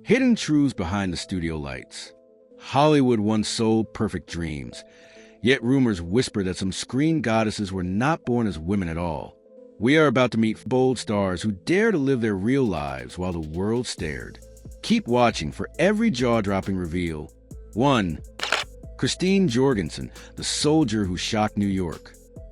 Hidden truths behind the studio lights. Hollywood once sold perfect dreams, yet rumors whisper that some screen goddesses were not born as women at all. We are about to meet bold stars who dare to live their real lives while the world stared. Keep watching for every jaw-dropping reveal. 1. Christine Jorgensen, the soldier who shocked New York.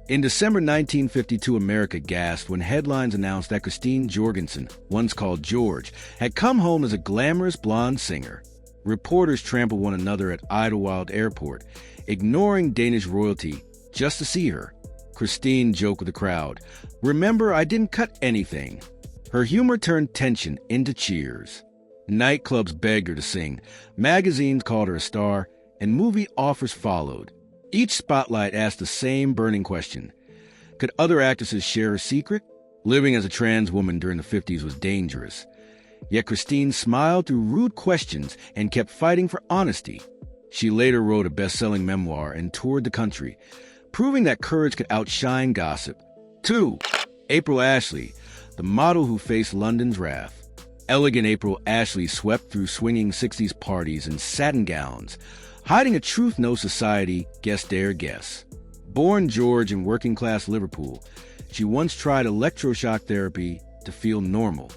In December 1952, America gasped when headlines announced that Christine Jorgensen, once called George, had come home as a glamorous blonde singer. Reporters trampled one another at Idlewild Airport, ignoring Danish royalty just to see her. Christine joked with the crowd, "Remember, I didn't cut anything." Her humor turned tension into cheers. Nightclubs begged her to sing, magazines called her a star, and movie offers followed. Each spotlight asked the same burning question. Could other actresses share her secret? Living as a trans woman during the 50s was dangerous. Yet Christine smiled through rude questions and kept fighting for honesty. She later wrote a best-selling memoir and toured the country, proving that courage could outshine gossip. 2. April Ashley, the model who faced London's wrath. Elegant April Ashley swept through swinging 60s parties in satin gowns, hiding a truth no society guest dare guess. Born George in working-class Liverpool, she once tried electroshock therapy to feel normal.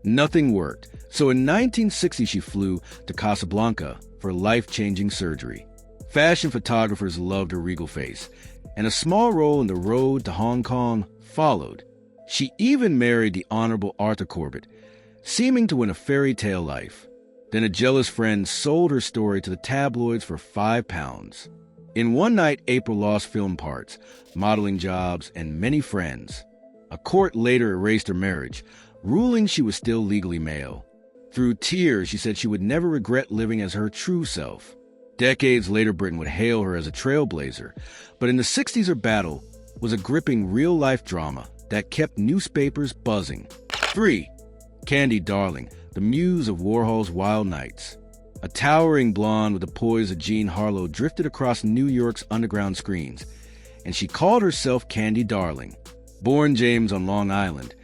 Nothing worked, so in 1960 she flew to Casablanca for life-changing surgery. Fashion photographers loved her regal face, and a small role in the road to Hong Kong followed. She even married the Honorable Arthur Corbett, seeming to win a fairy tale life. Then a jealous friend sold her story to the tabloids for £5. In one night, April lost film parts, modeling jobs, and many friends. A court later erased her marriage, ruling she was still legally male. Through tears, she said she would never regret living as her true self. Decades later, Britain would hail her as a trailblazer, but in the 60s her battle was a gripping real-life drama that kept newspapers buzzing. 3. Candy Darling, the muse of Warhol's Wild Nights. A towering blonde with the poise of Jean Harlow drifted across New York's underground screens, and she called herself Candy Darling. Born James on Long Island,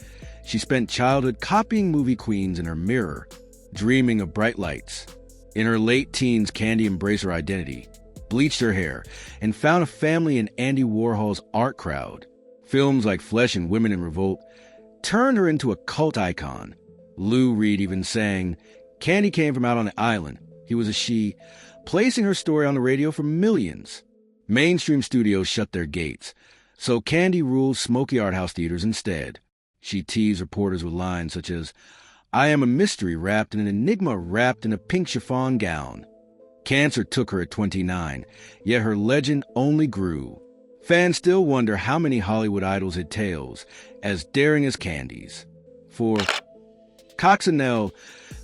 she spent childhood copying movie queens in her mirror, dreaming of bright lights. In her late teens, Candy embraced her identity, bleached her hair, and found a family in Andy Warhol's art crowd. Films like Flesh and Women in Revolt turned her into a cult icon. Lou Reed even sang, "Candy came from out on the island. He was a she," placing her story on the radio for millions. Mainstream studios shut their gates, so Candy ruled smoky art house theaters instead. She teased reporters with lines such as, "I am a mystery wrapped in an enigma wrapped in a pink chiffon gown." Cancer took her at 29, yet her legend only grew. Fans still wonder how many Hollywood idols had tales as daring as Candy's. 4. Coccinelle,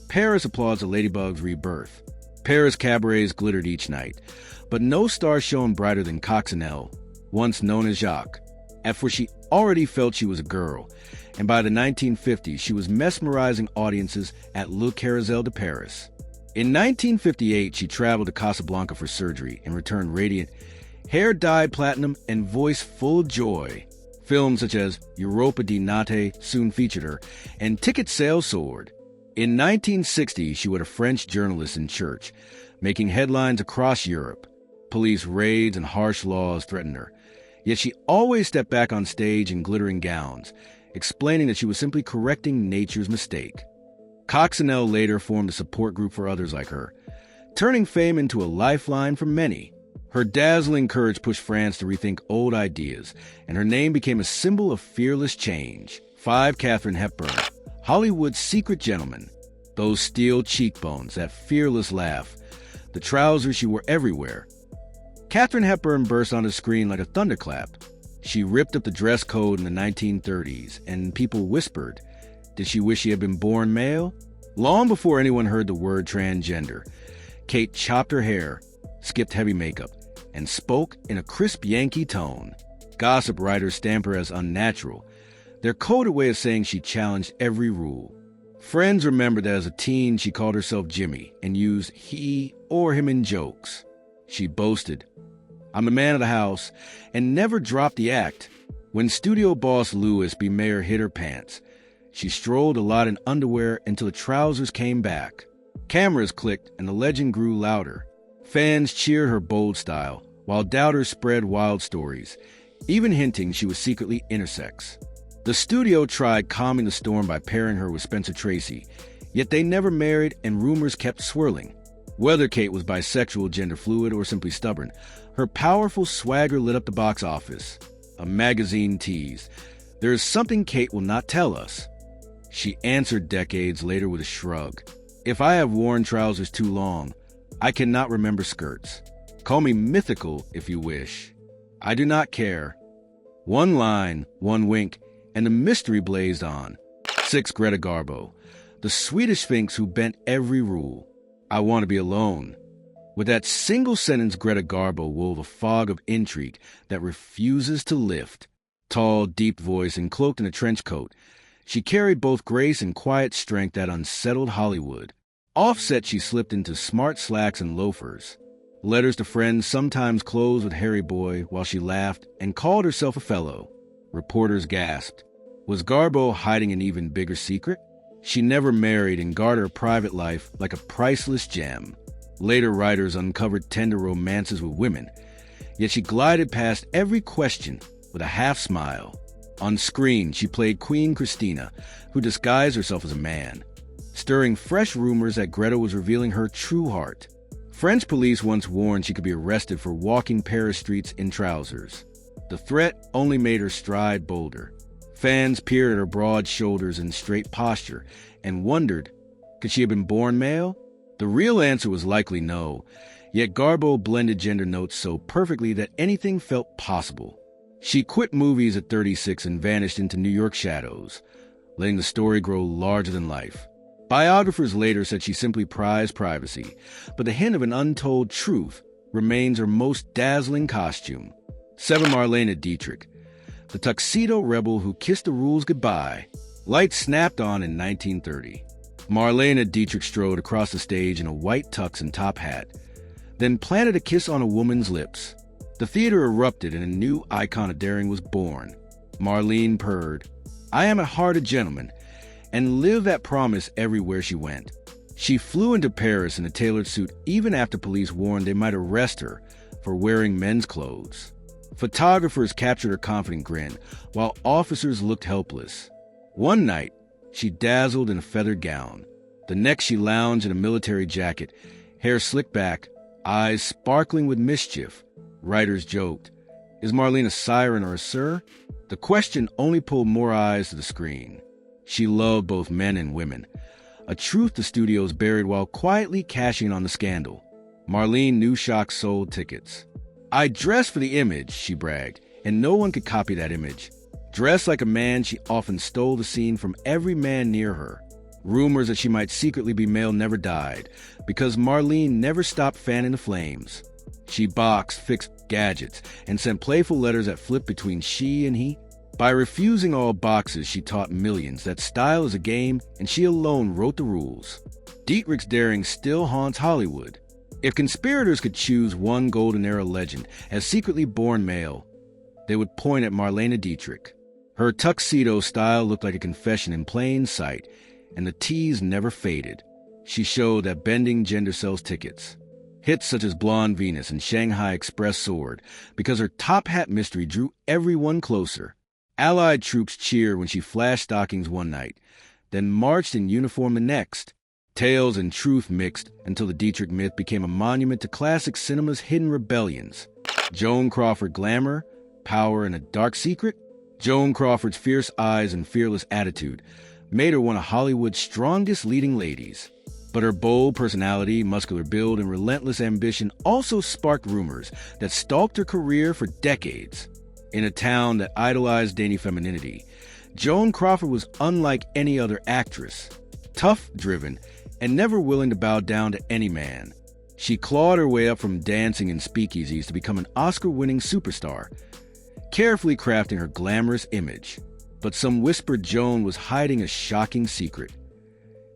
Paris applauds the Ladybug's rebirth. Paris cabarets glittered each night, but no star shone brighter than Coccinelle, once known as Jacques. At first she already felt she was a girl, and by the 1950s she was mesmerizing audiences at Le Carrousel de Paris. In 1958 she traveled to Casablanca for surgery and returned radiant, hair dyed platinum and voice full of joy. Films such as Europa di Notte soon featured her, and ticket sales soared. In 1960, she was a French journalist in church, making headlines across Europe. Police raids and harsh laws threatened her, yet she always stepped back on stage in glittering gowns, explaining that she was simply correcting nature's mistake. Coccinelle later formed a support group for others like her, turning fame into a lifeline for many. Her dazzling courage pushed France to rethink old ideas, and her name became a symbol of fearless change. 5. Katharine Hepburn, Hollywood's secret gentleman. Those steel cheekbones, that fearless laugh, the trousers she wore everywhere. Katharine Hepburn burst on the screen like a thunderclap. She ripped up the dress code in the 1930s, and people whispered, did she wish she had been born male? Long before anyone heard the word transgender, Kate chopped her hair, skipped heavy makeup, and spoke in a crisp Yankee tone. Gossip writers stamp her as unnatural, their coded way of saying she challenged every rule. Friends remember that as a teen she called herself Jimmy and used he or him in jokes. She boasted, "I'm the man of the house," and never dropped the act. When studio boss Louis B. Mayer hit her pants, she strolled a lot in underwear until the trousers came back. Cameras clicked and the legend grew louder. Fans cheered her bold style, while doubters spread wild stories, even hinting she was secretly intersex. The studio tried calming the storm by pairing her with Spencer Tracy, yet they never married and rumors kept swirling. Whether Kate was bisexual, gender fluid, or simply stubborn, her powerful swagger lit up the box office. A magazine teased, "There is something Kate will not tell us." She answered decades later with a shrug. "If I have worn trousers too long, I cannot remember skirts. Call me mythical if you wish. I do not care." One line, one wink, and the mystery blazed on. 6. Greta Garbo, the Swedish Sphinx who bent every rule. "I want to be alone." With that single sentence, Greta Garbo wove a fog of intrigue that refuses to lift. Tall, deep voice and cloaked in a trench coat, she carried both grace and quiet strength that unsettled Hollywood. Offset, she slipped into smart slacks and loafers. Letters to friends sometimes closed with Harry Boy while she laughed and called herself a fellow. Reporters gasped. Was Garbo hiding an even bigger secret? She never married and guarded her private life like a priceless gem. Later writers uncovered tender romances with women, yet she glided past every question with a half smile. On screen, she played Queen Christina, who disguised herself as a man, stirring fresh rumors that Greta was revealing her true heart. French police once warned she could be arrested for walking Paris streets in trousers. The threat only made her stride bolder. Fans peered at her broad shoulders and straight posture and wondered, could she have been born male? The real answer was likely no, yet Garbo blended gender notes so perfectly that anything felt possible. She quit movies at 36 and vanished into New York shadows, letting the story grow larger than life. Biographers later said she simply prized privacy, but the hint of an untold truth remains her most dazzling costume. 7. Marlene Dietrich, the tuxedo rebel who kissed the rules goodbye. Lights snapped on in 1930. Marlene Dietrich strode across the stage in a white tux and top hat, then planted a kiss on a woman's lips. The theater erupted and a new icon of daring was born. Marlene purred, "I am at heart a gentleman," and lived that promise everywhere she went. She flew into Paris in a tailored suit even after police warned they might arrest her for wearing men's clothes. Photographers captured her confident grin, while officers looked helpless. One night, she dazzled in a feathered gown. The next, she lounged in a military jacket, hair slicked back, eyes sparkling with mischief. Writers joked, "Is Marlene a siren or a sir?" The question only pulled more eyes to the screen. She loved both men and women, a truth the studios buried while quietly cashing on the scandal. Marlene knew Shock sold tickets. "I dressed for the image," she bragged, and no one could copy that image. Dressed like a man, she often stole the scene from every man near her. Rumors that she might secretly be male never died, because Marlene never stopped fanning the flames. She boxed, fixed gadgets, and sent playful letters that flipped between she and he. By refusing all boxes, she taught millions that style is a game, and she alone wrote the rules. Dietrich's daring still haunts Hollywood. If conspirators could choose one golden era legend as secretly born male, they would point at Marlene Dietrich. Her tuxedo style looked like a confession in plain sight, and the tease never faded. She showed that bending gender sells tickets. Hits such as Blonde Venus and Shanghai Express soared because her top hat mystery drew everyone closer. Allied troops cheered when she flashed stockings one night, then marched in uniform the next. Tales and truth mixed until the Dietrich myth became a monument to classic cinema's hidden rebellions. Joan Crawford glamour, power, and a dark secret? Joan Crawford's fierce eyes and fearless attitude made her one of Hollywood's strongest leading ladies. But her bold personality, muscular build, and relentless ambition also sparked rumors that stalked her career for decades. In a town that idolized dainty femininity, Joan Crawford was unlike any other actress. Tough, driven, and never willing to bow down to any man. She clawed her way up from dancing in speakeasies to become an Oscar-winning superstar, carefully crafting her glamorous image. But some whispered Joan was hiding a shocking secret.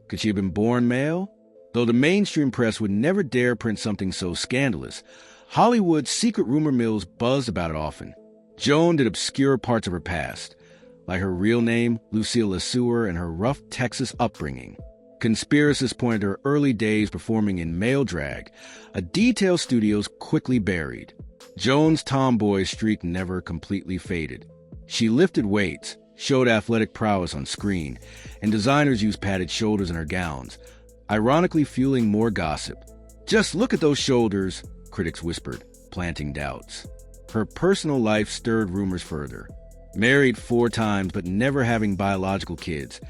Could she have been born male? Though the mainstream press would never dare print something so scandalous, Hollywood's secret rumor mills buzzed about it often. Joan did obscure parts of her past, like her real name, Lucille LeSueur, and her rough Texas upbringing. Conspiracists pointed to her early days performing in male drag, a detail studios quickly buried. Joan's tomboy streak never completely faded. She lifted weights, showed athletic prowess on screen, and designers used padded shoulders in her gowns, ironically fueling more gossip. "Just look at those shoulders," critics whispered, planting doubts. Her personal life stirred rumors further. Married 4 times but never having biological kids,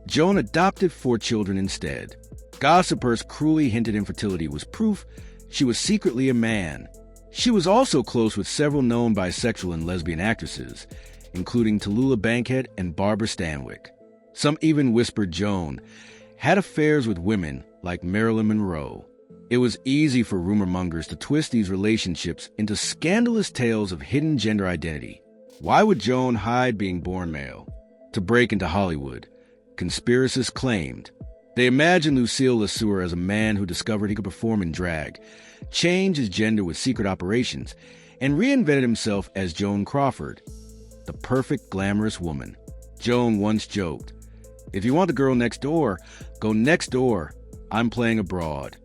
Joan adopted 4 children instead. Gossipers cruelly hinted infertility was proof she was secretly a man. She was also close with several known bisexual and lesbian actresses, including Tallulah Bankhead and Barbara Stanwyck. Some even whispered Joan had affairs with women like Marilyn Monroe. It was easy for rumor mongers to twist these relationships into scandalous tales of hidden gender identity. Why would Joan hide being born male? To break into Hollywood, conspiracists claimed. They imagined Lucille Lesueur as a man who discovered he could perform in drag, change his gender with secret operations, and reinvented himself as Joan Crawford, the perfect glamorous woman. Joan once joked, "If you want the girl next door, go next door. I'm playing abroad."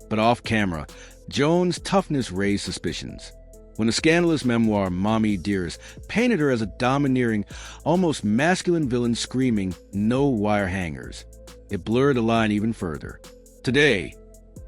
But off camera, Joan's toughness raised suspicions. When the scandalous memoir Mommy Dearest painted her as a domineering, almost masculine villain screaming, "No wire hangers," it blurred the line even further. Today,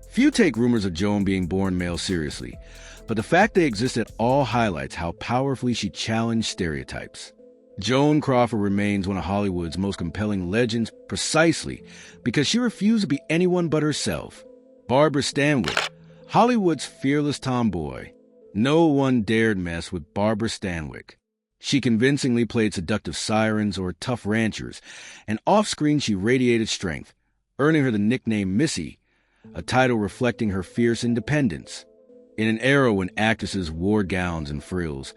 few take rumors of Joan being born male seriously, but the fact they exist at all highlights how powerfully she challenged stereotypes. Joan Crawford remains one of Hollywood's most compelling legends precisely because she refused to be anyone but herself. Barbara Stanwyck, Hollywood's fearless tomboy. No one dared mess with Barbara Stanwyck. She convincingly played seductive sirens or tough ranchers, and off-screen she radiated strength, earning her the nickname Missy, a title reflecting her fierce independence. In an era when actresses wore gowns and frills,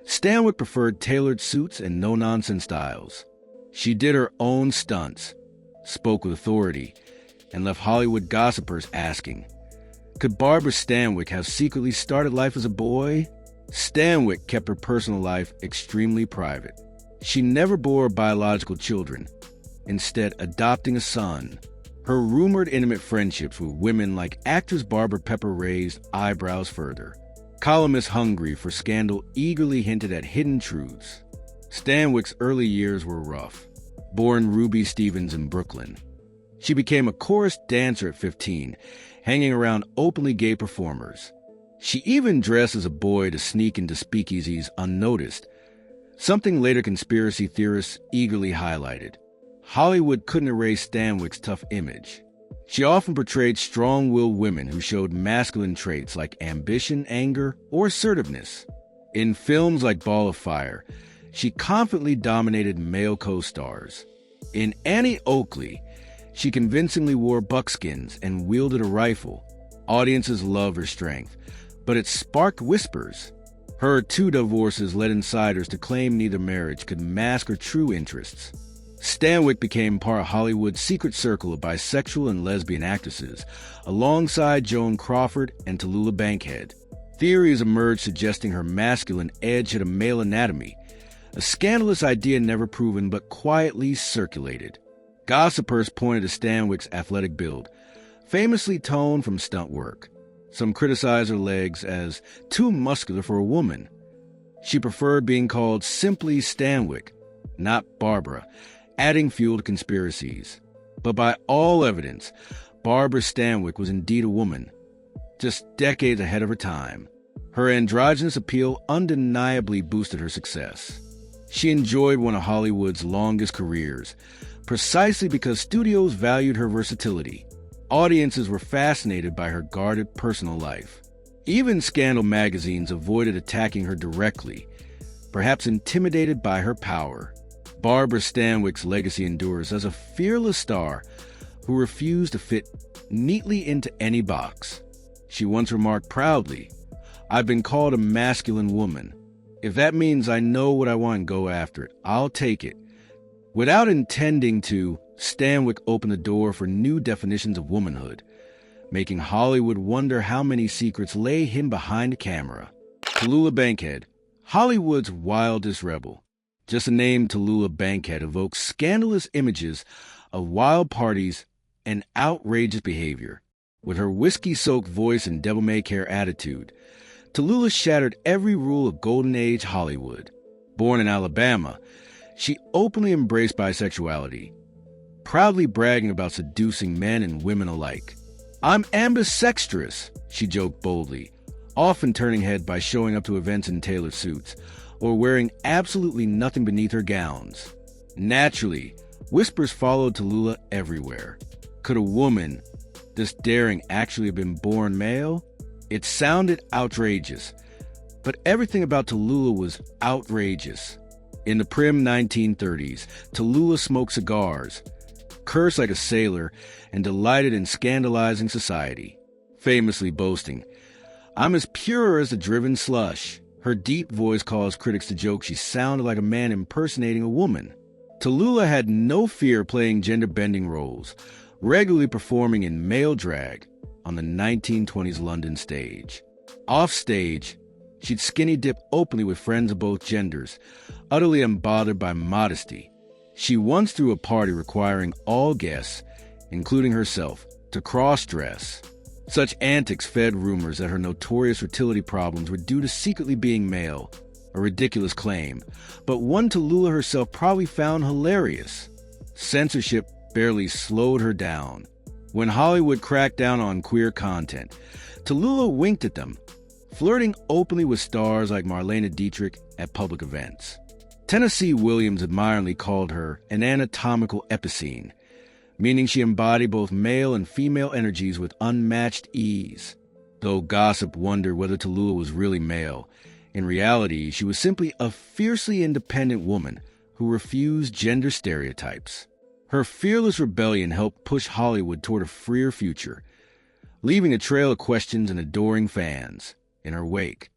Stanwyck preferred tailored suits and no-nonsense styles. She did her own stunts, spoke with authority, and left Hollywood gossipers asking, could Barbara Stanwyck have secretly started life as a boy? Stanwyck kept her personal life extremely private. She never bore biological children, instead adopting a son. Her rumored intimate friendships with women like actress Barbara Pepper raised eyebrows further. Columnists hungry for scandal eagerly hinted at hidden truths. Stanwyck's early years were rough. Born Ruby Stevens in Brooklyn, she became a chorus dancer at 15, hanging around openly gay performers. She even dressed as a boy to sneak into speakeasies unnoticed, something later conspiracy theorists eagerly highlighted. Hollywood couldn't erase Stanwyck's tough image. She often portrayed strong-willed women who showed masculine traits like ambition, anger, or assertiveness. In films like Ball of Fire, she confidently dominated male co-stars. In Annie Oakley, she convincingly wore buckskins and wielded a rifle. Audiences loved her strength, but it sparked whispers. Her 2 divorces led insiders to claim neither marriage could mask her true interests. Stanwyck became part of Hollywood's secret circle of bisexual and lesbian actresses, alongside Joan Crawford and Tallulah Bankhead. Theories emerged suggesting her masculine edge had a male anatomy, a scandalous idea never proven but quietly circulated. Gossipers pointed to Stanwyck's athletic build, famously toned from stunt work. Some criticized her legs as too muscular for a woman. She preferred being called simply Stanwyck, not Barbara, adding fuel to conspiracies. But by all evidence, Barbara Stanwyck was indeed a woman, just decades ahead of her time. Her androgynous appeal undeniably boosted her success. She enjoyed one of Hollywood's longest careers, precisely because studios valued her versatility. Audiences were fascinated by her guarded personal life. Even scandal magazines avoided attacking her directly, perhaps intimidated by her power. Barbara Stanwyck's legacy endures as a fearless star who refused to fit neatly into any box. She once remarked proudly, "I've been called a masculine woman. If that means I know what I want and go after it, I'll take it." Without intending to, Stanwyck opened the door for new definitions of womanhood, making Hollywood wonder how many secrets lay hidden behind the camera. Tallulah Bankhead, Hollywood's wildest rebel. Just the name Tallulah Bankhead evokes scandalous images of wild parties and outrageous behavior. With her whiskey-soaked voice and devil-may-care attitude, Tallulah shattered every rule of Golden Age Hollywood. Born in Alabama, she openly embraced bisexuality, proudly bragging about seducing men and women alike. "I'm ambisextrous," she joked boldly, often turning head by showing up to events in tailored suits or wearing absolutely nothing beneath her gowns. Naturally, whispers followed Tallulah everywhere. Could a woman, this daring, actually have been born male? It sounded outrageous, but everything about Tallulah was outrageous. In the prim 1930s, Tallulah smoked cigars, cursed like a sailor, and delighted in scandalizing society, famously boasting, "I'm as pure as the driven slush." Her deep voice caused critics to joke she sounded like a man impersonating a woman. Tallulah had no fear playing gender-bending roles, regularly performing in male drag on the 1920s London stage. Off-stage, she'd skinny dip openly with friends of both genders, utterly unbothered by modesty. She once threw a party requiring all guests, including herself, to cross-dress. Such antics fed rumors that her notorious fertility problems were due to secretly being male, a ridiculous claim, but one Tallulah herself probably found hilarious. Censorship barely slowed her down. When Hollywood cracked down on queer content, Tallulah winked at them, flirting openly with stars like Marlene Dietrich at public events. Tennessee Williams admiringly called her an anatomical epicene, meaning she embodied both male and female energies with unmatched ease. Though gossip wondered whether Tallulah was really male, in reality, she was simply a fiercely independent woman who refused gender stereotypes. Her fearless rebellion helped push Hollywood toward a freer future, leaving a trail of questions and adoring fans in her wake.